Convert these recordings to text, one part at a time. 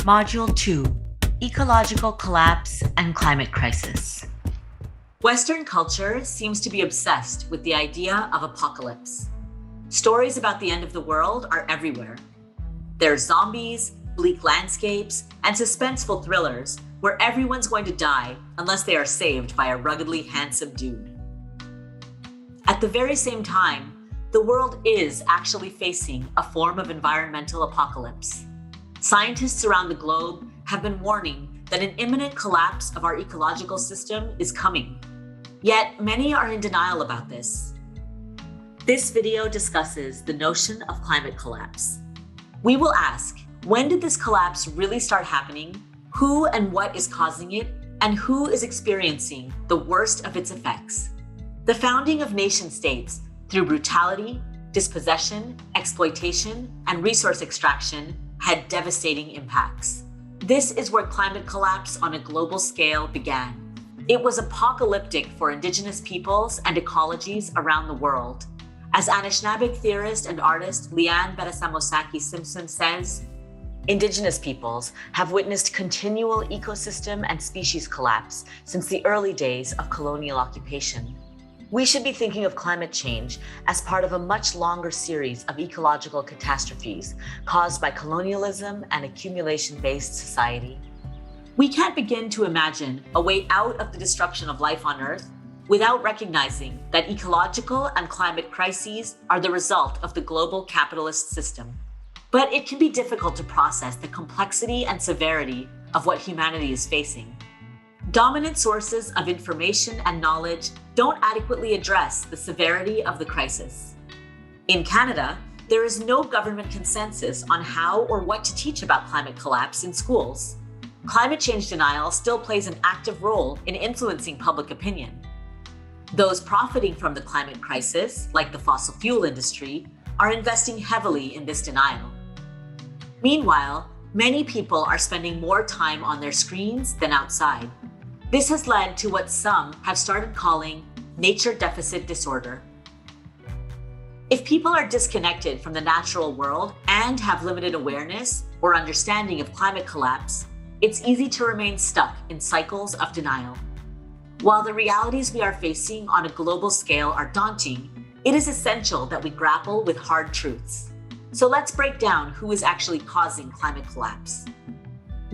Module 2, Ecological Collapse and Climate Crisis. Western culture seems to be obsessed with the idea of apocalypse. Stories about the end of the world are everywhere. There are zombies, bleak landscapes, and suspenseful thrillers where everyone's going to die unless they are saved by a ruggedly handsome dude. At the very same time, the world is actually facing a form of environmental apocalypse. Scientists around the globe have been warning that an imminent collapse of our ecological system is coming. Yet many are in denial about this. This video discusses the notion of climate collapse. We will ask, when did this collapse really start happening? Who and what is causing it? And who is experiencing the worst of its effects? The founding of nation states through brutality, dispossession, exploitation, and resource extraction had devastating impacts. This is where climate collapse on a global scale began. It was apocalyptic for Indigenous peoples and ecologies around the world. As Anishinaabe theorist and artist Leanne Berasamosaki Simpson says, Indigenous peoples have witnessed continual ecosystem and species collapse since the early days of colonial occupation. We should be thinking of climate change as part of a much longer series of ecological catastrophes caused by colonialism and accumulation-based society. We can't begin to imagine a way out of the destruction of life on Earth without recognizing that ecological and climate crises are the result of the global capitalist system. But it can be difficult to process the complexity and severity of what humanity is facing. Dominant sources of information and knowledge don't adequately address the severity of the crisis. In Canada, there is no government consensus on how or what to teach about climate collapse in schools. Climate change denial still plays an active role in influencing public opinion. Those profiting from the climate crisis, like the fossil fuel industry, are investing heavily in this denial. Meanwhile, many people are spending more time on their screens than outside. This has led to what some have started calling nature deficit disorder. If people are disconnected from the natural world and have limited awareness or understanding of climate collapse, it's easy to remain stuck in cycles of denial. While the realities we are facing on a global scale are daunting, it is essential that we grapple with hard truths. So let's break down who is actually causing climate collapse.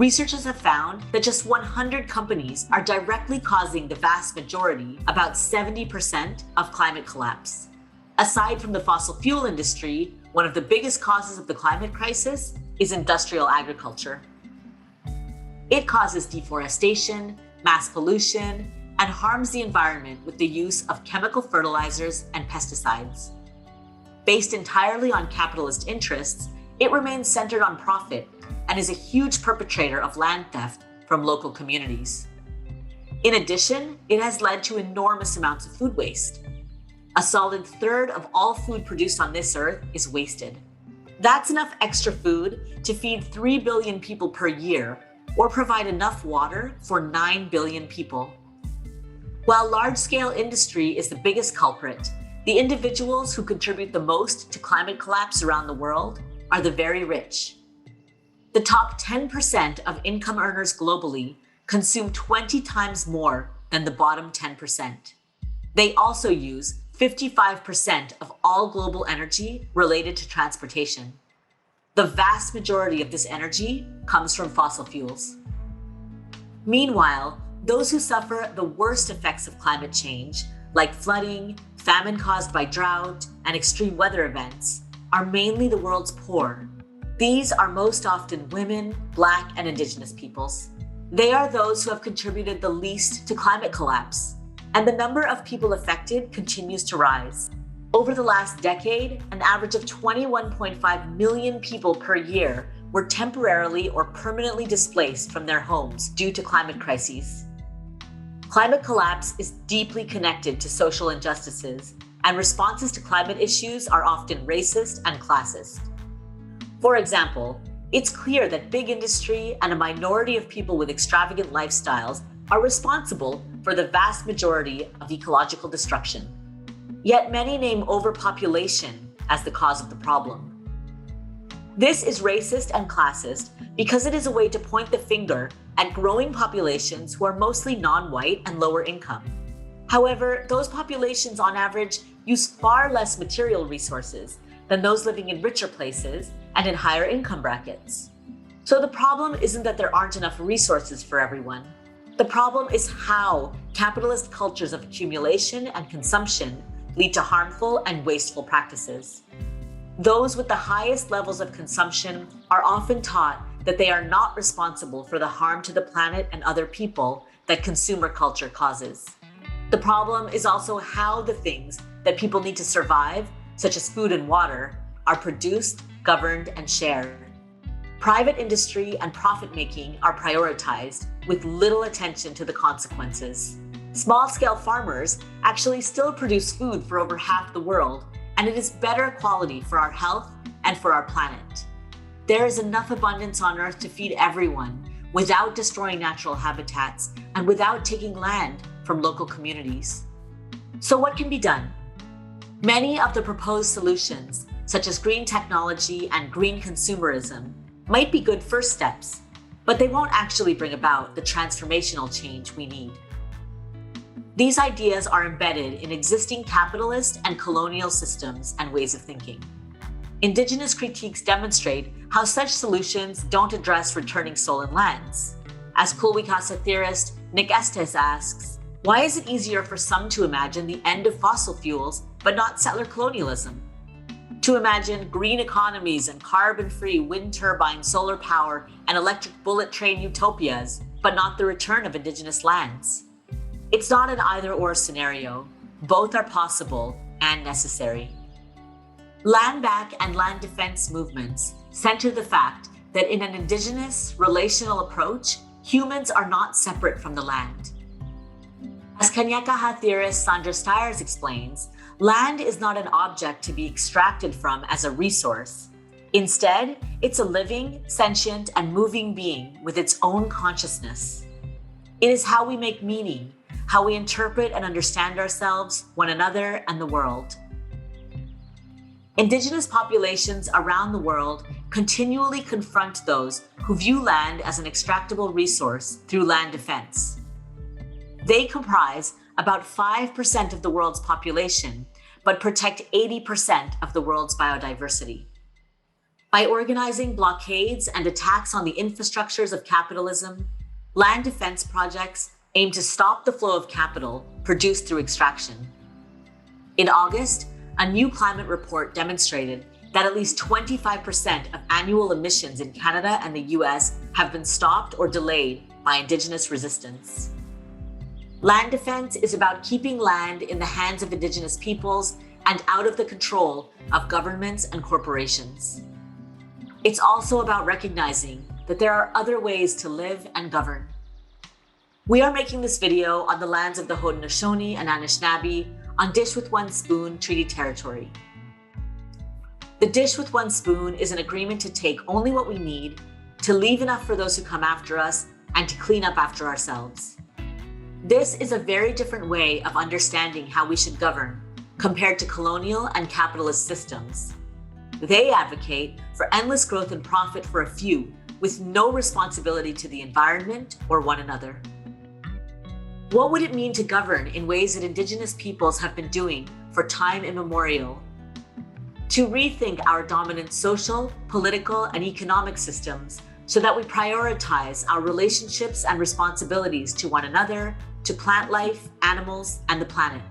Researchers have found that just 100 companies are directly causing the vast majority, about 70%, of climate collapse. Aside from the fossil fuel industry, one of the biggest causes of the climate crisis is industrial agriculture. It causes deforestation, mass pollution, and harms the environment with the use of chemical fertilizers and pesticides. Based entirely on capitalist interests, it remains centered on profit and is a huge perpetrator of land theft from local communities. In addition, it has led to enormous amounts of food waste. A solid third of all food produced on this earth is wasted. That's enough extra food to feed 3 billion people per year or provide enough water for 9 billion people. While large-scale industry is the biggest culprit, the individuals who contribute the most to climate collapse around the world are the very rich. The top 10% of income earners globally consume 20 times more than the bottom 10%. They also use 55% of all global energy related to transportation. The vast majority of this energy comes from fossil fuels. Meanwhile, those who suffer the worst effects of climate change, like flooding, famine caused by drought, and extreme weather events, are mainly the world's poor. These are most often women, Black, and Indigenous peoples. They are those who have contributed the least to climate collapse, and the number of people affected continues to rise. Over the last decade, an average of 21.5 million people per year were temporarily or permanently displaced from their homes due to climate crises. Climate collapse is deeply connected to social injustices, and responses to climate issues are often racist and classist. For example, it's clear that big industry and a minority of people with extravagant lifestyles are responsible for the vast majority of ecological destruction. Yet many name overpopulation as the cause of the problem. This is racist and classist because it is a way to point the finger at growing populations who are mostly non-white and lower income. However, those populations on average use far less material resources than those living in richer places and in higher income brackets. So the problem isn't that there aren't enough resources for everyone. The problem is how capitalist cultures of accumulation and consumption lead to harmful and wasteful practices. Those with the highest levels of consumption are often taught that they are not responsible for the harm to the planet and other people that consumer culture causes. The problem is also how the things that people need to survive, such as food and water, are produced, governed, and shared. Private industry and profit-making are prioritized with little attention to the consequences. Small-scale farmers actually still produce food for over half the world, and it is better quality for our health and for our planet. There is enough abundance on Earth to feed everyone without destroying natural habitats and without taking land from local communities. So what can be done? Many of the proposed solutions, such as green technology and green consumerism, might be good first steps, but they won't actually bring about the transformational change we need. These ideas are embedded in existing capitalist and colonial systems and ways of thinking. Indigenous critiques demonstrate how such solutions don't address returning stolen lands. As Kulwikasa theorist Nick Estes asks, why is it easier for some to imagine the end of fossil fuels but not settler colonialism? To imagine green economies and carbon-free wind turbine solar power and electric bullet train utopias, but not the return of Indigenous lands? It's not an either-or scenario. Both are possible and necessary. Land back and land defense movements center the fact that in an Indigenous relational approach, humans are not separate from the land. As Kanyakaha theorist Sandra Stiers explains, land is not an object to be extracted from as a resource. Instead, it's a living, sentient, and moving being with its own consciousness. It is how we make meaning, how we interpret and understand ourselves, one another, and the world. Indigenous populations around the world continually confront those who view land as an extractable resource through land defense. They comprise about 5% of the world's population, but protect 80% of the world's biodiversity. By organizing blockades and attacks on the infrastructures of capitalism, land defense projects aim to stop the flow of capital produced through extraction. In August, a new climate report demonstrated that at least 25% of annual emissions in Canada and the US have been stopped or delayed by Indigenous resistance. Land defense is about keeping land in the hands of Indigenous peoples and out of the control of governments and corporations. It's also about recognizing that there are other ways to live and govern. We are making this video on the lands of the Haudenosaunee and Anishinaabe on Dish with One Spoon Treaty Territory. The Dish with One Spoon is an agreement to take only what we need, to leave enough for those who come after us, and to clean up after ourselves. This is a very different way of understanding how we should govern compared to colonial and capitalist systems. They advocate for endless growth and profit for a few, with no responsibility to the environment or one another. What would it mean to govern in ways that Indigenous peoples have been doing for time immemorial? To rethink our dominant social, political, and economic systems so that we prioritize our relationships and responsibilities to one another, to plant life, animals, and the planet.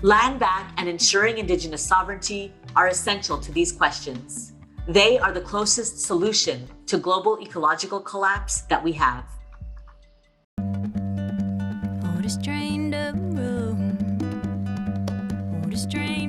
Land back and ensuring Indigenous sovereignty are essential to these questions. They are the closest solution to global ecological collapse that we have. Strained up room, strained